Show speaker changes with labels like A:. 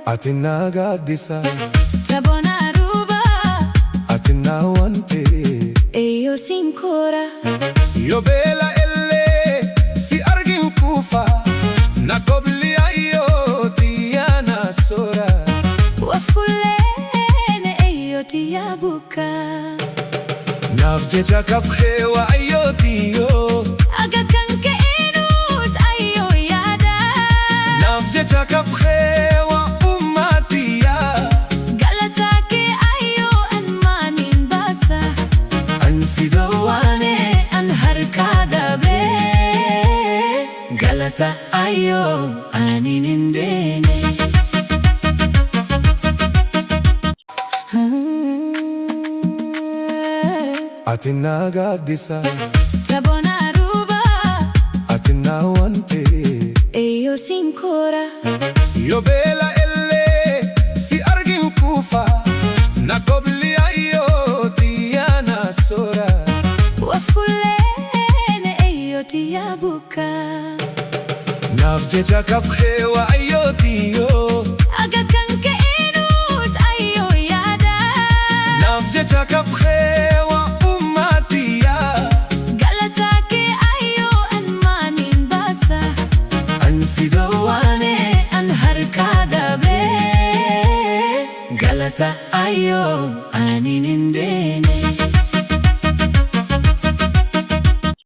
A: Atina gaddisa
B: Tabona ruba
A: Atina wante
B: Eyo sinkora
A: Yo bela elle si argin kufa Na kobli ayo tiyana sora
B: Wafulene eyo tiyabuka
A: Nafjeja kafhewa ayo tiyo
B: Aga kanke inut ayo yada
A: Nafjeja kafhewa umatiya
B: Galatake ayo anmanin basa
A: Ansidawane
B: an harkada be Galata ayo aninindene
A: Atina gaddisa
B: Tabona ruba
A: Atina wante
B: Eyo sinkora
A: Yo bela elle si argin kufa Na kobli ayo tiyana sora
B: Wafulene eyo tiyabuka
A: Nafjeja kafhewa ayo tiyo
B: Aga kanke inut ayo yada
A: Nafjeja kafhewa umatiya
B: Galatake ayo anmanin basa
A: Ansidawane
B: an harkada be Galata ayo aninindene